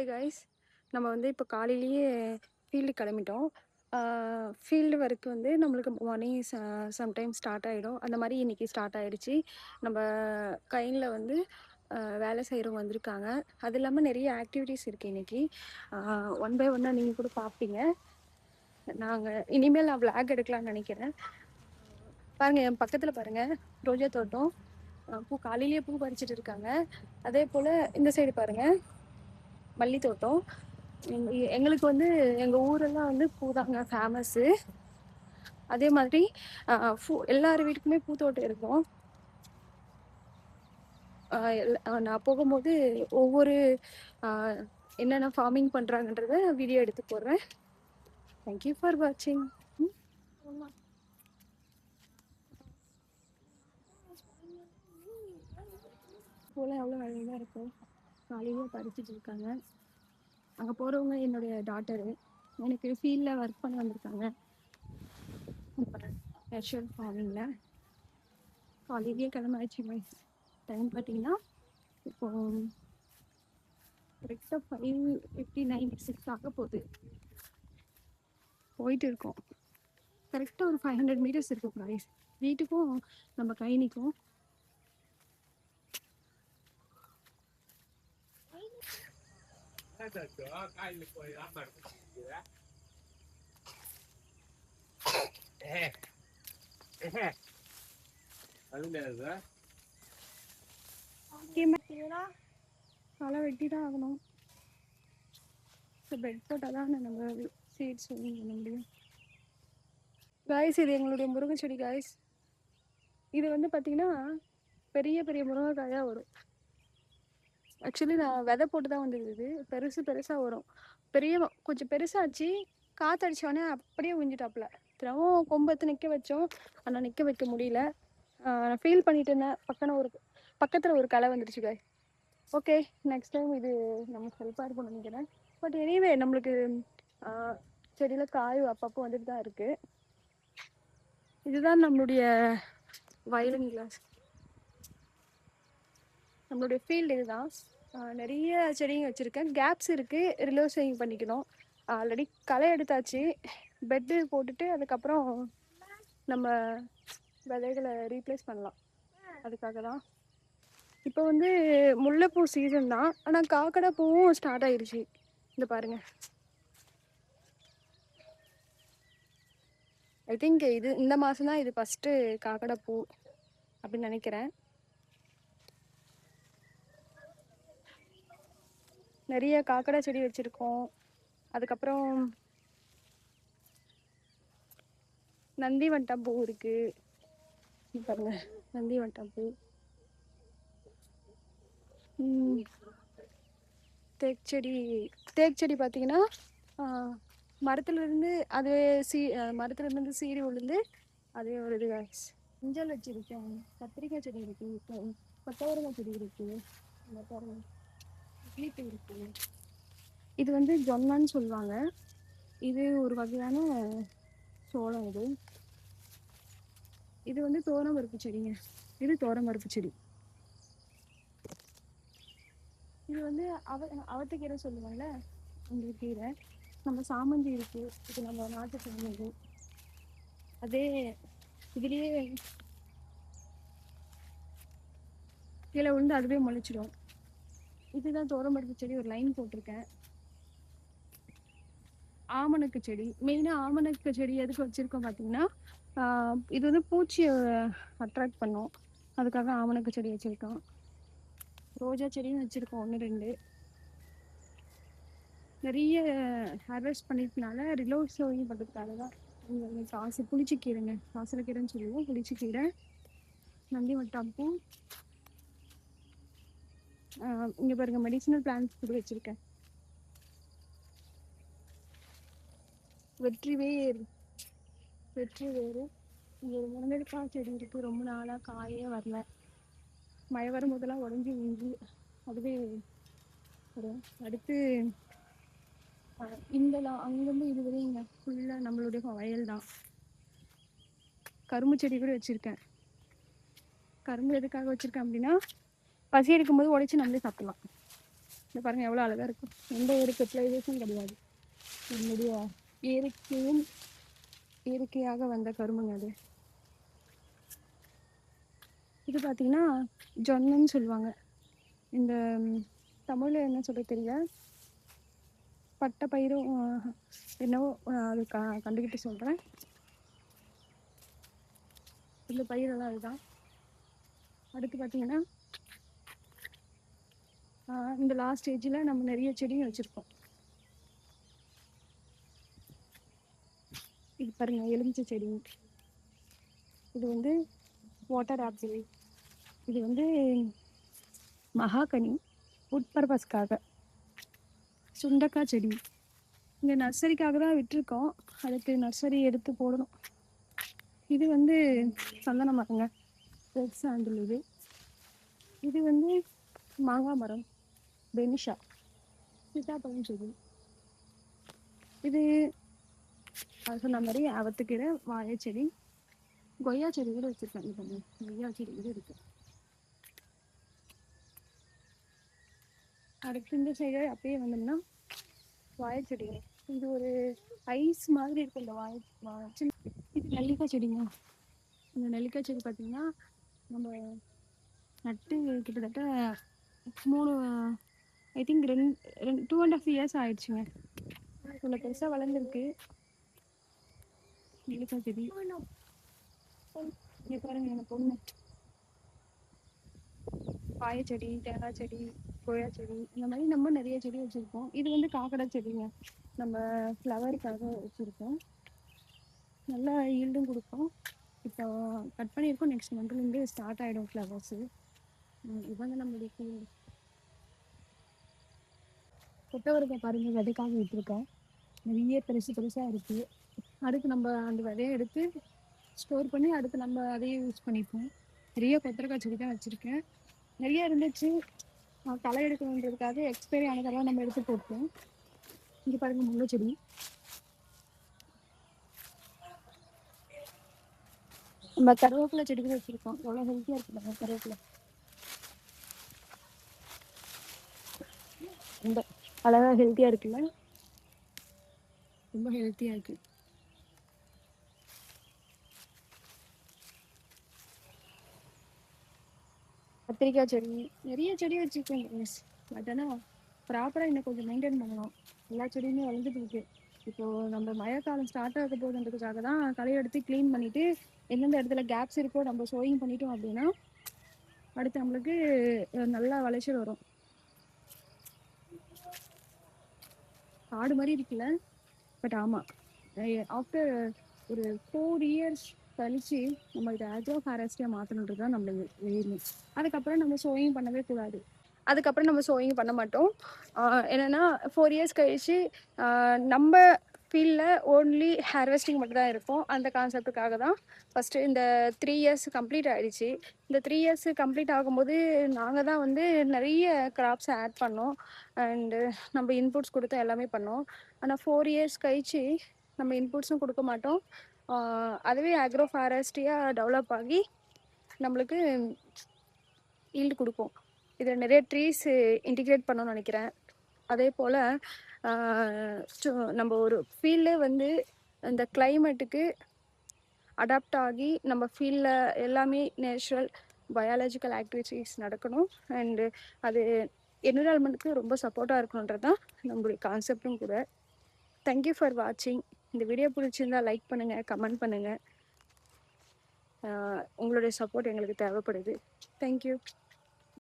Hey guys, நம்ம வந்து இப்போ காலையிலேயே ஃபீல்டு கிளம்பிட்டோம். ஃபீல்டு ஒர்க் வந்து நம்மளுக்கு மார்னிங் சம்டைம்ஸ் ஸ்டார்ட் ஆகிடும். அந்த மாதிரி இன்றைக்கி ஸ்டார்ட் ஆகிடுச்சு. நம்ம கையில் வந்து வேலை செய்கிறவங்க வந்திருக்காங்க. அது இல்லாமல் நிறைய ஆக்டிவிட்டீஸ் இருக்குது இன்றைக்கி. ஒன் பை ஒன்னாக நீங்கள் கூட பார்ப்பீங்க. இனிமேல் நான் விளாக் எடுக்கலாம்னு நினைக்கிறேன். பாருங்கள், என் பக்கத்தில் பாருங்கள், ரோஜா தோட்டம். காலையிலேயே பூ பறிச்சிட்டு இருக்காங்க. அதே போல் இந்த சைடு பாருங்கள், மல்லி தோட்டம். எங்களுக்கு வந்து எங்கள் ஊரெல்லாம் வந்து பூதாங்க ஃபேமஸ்ஸு. அதே மாதிரி எல்லார் வீட்டுக்குமே பூத்தோட்டம் இருக்கும். நான் போகும்போது ஒவ்வொரு என்னென்ன ஃபார்மிங் பண்ணுறாங்கன்றத வீடியோ எடுத்து போடுறேன். தேங்க்யூ ஃபார் வாட்சிங். போல் எவ்வளோ அழகாக இருக்கும். காலையிலேயே பறிச்சிட்டு இருக்காங்க. அங்கே போகிறவங்க என்னுடைய டாட்டரு. எனக்கு ஃபீல்டில் ஒர்க் பண்ண வந்திருக்காங்க நேச்சுரல் ஃபார்மிங்கில். காலையிலேயே கிளம்பாச்சு. டைம் பார்த்தீங்கன்னா இப்போ கரெக்டாக 5:59 ஆக போகுது. போயிட்டு இருக்கோம். கரெக்டாக ஒரு 500 மீட்டர்ஸ் இருக்கும் ப்ரைஸ். வீட்டுக்கும் நம்ம கைனிக்கும். களை வெட்டி தான் ஆகணும். பெட் போட்டால் தான் நம்ம சீட்ஸ் பண்ண முடியும். காய்ஸ், இது எங்களுடைய முருங்கை செடி காய்ஸ். இது வந்து பார்த்தீங்கன்னா பெரிய பெரிய முருங்கைக்காயாக வரும். ஆக்சுவலி நான் விதை போட்டு தான் வந்துருக்குது. பெருசாக வரும். கொஞ்சம் பெருசாச்சு. காற்றடிச்சோடனே அப்படியே உஞ்சிட்டாப்புல. தினமும் கொம்பத்து நிற்க வச்சோம், ஆனால் நிற்க வைக்க முடியல. நான் ஃபீல் பண்ணிட்டு இருந்தேன். பக்கத்தில் ஒரு களை வந்துருச்சு காய். ஓகே, நெக்ஸ்ட் டைம் இது நமக்கு ஹெல்ப்பாக இருக்கும்னு நினைக்கிறேன். பட் எனிவே நம்மளுக்கு செடியில் காய் அப்பப்போ வந்துட்டு தான் இருக்குது. இதுதான் நம்மளுடைய வயலின் கிளாஸ். நம்மளுடைய ஃபீல்டு இதுதான். நிறைய செடிங்க வச்சுருக்கேன். கேப்ஸ் இருக்குது, ரிலோசிங் பண்ணிக்கணும். ஆல்ரெடி களை எடுத்தாச்சு. பெட்டு போட்டுட்டு அதுக்கப்புறம் நம்ம விதைகளை ரீப்ளேஸ் பண்ணலாம். அதுக்காக தான். இப்போ வந்து முல்லைப்பூ சீசன் தான், ஆனால் காக்கடை பூவும் ஸ்டார்ட் ஆயிடுச்சு. இந்த பாருங்க, ஐ திங்க் இந்த மாதம் தான் இது ஃபஸ்ட்டு காக்கடை பூ அப்படின்னு நினைக்கிறேன். நிறைய காக்கடை செடி வச்சுருக்கோம். அதுக்கப்புறம் நந்தி வட்டம் பூ இருக்குது பாருங்க, நந்தி வட்டம் பூ. தேக்கு செடி பார்த்தீங்கன்னா மரத்துலேருந்து மரத்துலேருந்து சீறி விழுந்து அதே ஒரு இது. மஞ்சள் வச்சுருக்கேன், கத்திரிக்காய் செடி இருக்குது, கொத்தவரங்காய் செடி இருக்குது, வீட்டு இருக்குது. இது வந்து ஜொன்னான்னு சொல்லுவாங்க. இது ஒரு வகையான சோளம். இது வந்து தோரம் பருப்பு செடிங்க. இது தோரம் பருப்பு செடி. இது வந்து அவத்துக்கீரை சொல்லுவாங்கல்ல, அந்த கீரை. நம்ம சாமந்தி இருக்குது, இது நம்ம நாட்டு சாமந்தி. அதே இதுலேயே கீழே விழுந்து அதுவே முளைச்சிடும். இதுதான் தோரம்பருப்பு செடி. ஒரு லைன் போட்டிருக்கேன். ஆமணக்கு செடி, மெயினாக ஆமணக்கு செடி எதுக்கு வச்சுருக்கோம் பார்த்தீங்கன்னா, இது வந்து பூச்சியை அட்ராக்ட் பண்ணும். அதுக்காக ஆமணக்கு செடி வச்சுருக்கோம். ரோஜா செடியும் வச்சுருக்கோம், 1 2. நிறைய ஹார்வெஸ்ட் பண்ணிட்டனால ரிலோசிங் பண்ணுறதுக்காக தான். புளிச்சிக்கீரைங்க, காசரக்கீரைன்னு சொல்லுவோம். புளிச்சிக்கீரை, நந்தி வட்டாம்பூ. இங்கே பாருங்க, மெடிசினல் பிளான்ஸ் கூட வச்சுருக்கேன். வெற்றி வேறு இங்கே ஒரு முருங்கைக்காய் செடி இருக்குது. ரொம்ப நாளாக காயே வரல. மழை வரும்போதெல்லாம் உடஞ்சி ஊஞ்சி அதுவே வரும். அடுத்து அங்கேருந்து இதுவரையும் ஃபுல்லாக நம்மளுடைய வயல் தான். கரும்பு செடி கூட வச்சுருக்கேன். கரும்பு எதுக்காக வச்சுருக்கேன் அப்படின்னா, பசி எடுக்கும்போது உடைச்சி நம்மளே சாப்பிடலாம். இந்த பாருங்கள் எவ்வளோ அழகாக இருக்கும். எந்த ஒரு ஃபெர்டிலைசேஷன் கிடையாது. என்னுடைய இயற்கையாக வந்த கரும்புங்க அது. இது பார்த்தீங்கன்னா ஜொன்னன்னு சொல்லுவாங்க. இந்த தமிழில் என்ன சொல்ல தெரியல, பட்டை பயிரும் என்னவோ அது கண்டுக்கிட்டு சொல்கிறேன். இந்த பயிரெல்லாம் அதுதான். அடுத்து பார்த்தீங்கன்னா இந்த லாஸ்ட் ஸ்டேஜில் நம்ம நிறைய செடியும் வச்சுருக்கோம். இது பாருங்கள் எலுமிச்சை செடி. இது வந்து வாட்டர் ஆப்பிள். இது வந்து மகாகனி உட் பர்பஸ்க்காக. சுண்டக்காய் செடி இங்கே நர்சரிக்காக தான் விட்டுருக்கோம். அதுக்கு நர்சரி எடுத்து போடணும். இது வந்து சந்தன மரங்க, ரெட் சாண்டில். இது வந்து மாங்காய் மரம், பெனிஷா, சீதாப்பழம் செடி. இது அது சொன்ன மாதிரி அவத்துக்கீரை, வாழை செடி, கொய்யா செடி கூட வச்சுருக்கேன். இது பண்ணி கொய்யா செடி கூட இருக்கு. அடுத்து இந்த சைடு அப்படியே வந்தோம்னா வாழை செடி. இது ஒரு ஐஸ் மாதிரி இருக்கும் இந்த வாழை. இது நெல்லிக்காய் செடிங்க. இந்த நெல்லிக்காய் செடி பார்த்தீங்கன்னா நம்ம நட்டு கிட்டத்தட்ட 3 ஐ திங்க் 2.5 இயர்ஸ் ஆயிடுச்சுங்க. இவ்வளோ பெருசாக வளர்ந்துருக்கு நெல்லிக்காய் செடி. இங்கே பாருங்க எனக்கு பொண்ணு பாய செடி, தேங்காய் செடி, கொய்யா செடி, இந்த மாதிரி நம்ம நிறைய செடி வச்சுருக்கோம். இது வந்து காக்கடை செடிங்க, நம்ம ஃப்ளவருக்காக வச்சுருக்கோம். நல்லா ஈல்டும் கொடுப்போம். இப்போ கட் பண்ணியிருக்கோம். நெக்ஸ்ட் மந்த்லேருந்து ஸ்டார்ட் ஆகிடும் ஃப்ளவர்ஸு. இவங்க நம்மளுடைய ஃபீல்டு. கொத்தவரக்காய் பாருங்கள் விதைக்காக விட்டுருக்கோம். நிறைய பெருசாக இருக்குது. அடுத்து நம்ம அந்த விதையை எடுத்து ஸ்டோர் பண்ணி அடுத்து நம்ம அதையே யூஸ் பண்ணிப்போம். நிறைய கொத்தவரக்காய் செடி தான் வச்சுருக்கேன். நிறைய இருந்துச்சு, களை எடுக்கணுன்றதுக்காக எக்ஸ்பைரி ஆனதெல்லாம் நம்ம எடுத்து போட்டோம். இங்கே பாருங்கள் முல்லை செடி. நம்ம கருவேப்பிலை செடி கூட வச்சுருக்கோம். எவ்வளோ ஹெல்த்தியாக இருக்குது நம்ம கருவேப்பிலை. ரொம்ப அழகாக ஹெல்த்தியாக இருக்குல்ல, ரொம்ப ஹெல்த்தியாக இருக்குது. கத்திரிக்காய் செடி, நிறைய செடி வச்சுருக்கேன். பட் ஆனால் ப்ராப்பராக இன்னும் கொஞ்சம் மெயின்டைன் பண்ணணும். எல்லா செடியுமே வளர்ந்துட்டு இருக்கு. இப்போது நம்ம மழைக்காலம் ஸ்டார்ட் ஆக போகுதுன்றதுக்காக தான் களை எடுத்து க்ளீன் பண்ணிவிட்டு எந்தெந்த இடத்துல கேப்ஸ் இருக்கோ நம்ம சோயிங் பண்ணிட்டோம் அப்படின்னா அடுத்து நம்மளுக்கு நல்லா விளைச்சல் வரும். காடு மாதிரி இருக்குல்ல, பட் ஆமாம் ஆஃப்டர் ஒரு 4 இயர்ஸ் கழிச்சு நம்ம இதை அக்ரோ ஃபாரஸ்டியாக மாற்றணுன்றது தான் நம்மளுக்கு வேணும். அதுக்கப்புறம் நம்ம சோயிங் பண்ணவே கூடாது. அதுக்கப்புறம் நம்ம சோயிங் பண்ண மாட்டோம். என்னென்னா 4 இயர்ஸ் கழிச்சு நம்ம ஃபீல்டில் ஓன்லி ஹார்வெஸ்டிங் மட்டும் தான் இருக்கும். அந்த கான்செப்டுக்காக தான் ஃபஸ்ட்டு இந்த 3 இயர்ஸ் கம்ப்ளீட் ஆகிடுச்சு. இந்த 3 இயர்ஸ் கம்ப்ளீட் ஆகும்போது நாங்கள் தான் வந்து நிறைய கிராப்ஸை ஆட் பண்ணோம் அண்டு நம்ம இன்புட்ஸ் கொடுத்து எல்லாமே பண்ணோம். ஆனால் 4 இயர்ஸ் கழிச்சு நம்ம இன்புட்ஸும் கொடுக்க மாட்டோம். அதுவே அக்ரோ ஃபாரஸ்டியாக டெவலப் ஆகி நம்மளுக்கு ஈல்டு கொடுக்கும். இதில் நிறைய ட்ரீஸ் இன்டிகிரேட் பண்ணணும்னு நினைக்கிறேன். அதே போல் நம்ம ஒரு ஃபீல்டே வந்து இந்த கிளைமேட்டுக்கு அடாப்ட் ஆகி நம்ம ஃபீல்டில் எல்லாமே நேச்சுரல் பயாலஜிக்கல் ஆக்டிவிட்டீஸ் நடக்கணும். அண்டு அது என்விரான்மெண்ட்டுக்கு ரொம்ப சப்போர்ட்டாக இருக்கணுன்றது தான் நம்மளுடைய கான்செப்டும் கூட. தேங்க்யூ ஃபார் வாட்சிங். இந்த வீடியோ பிடிச்சிருந்தால் லைக் பண்ணுங்கள், கமெண்ட் பண்ணுங்கள். உங்களுடைய சப்போர்ட் எங்களுக்கு தேவைப்படுது. தேங்க்யூ.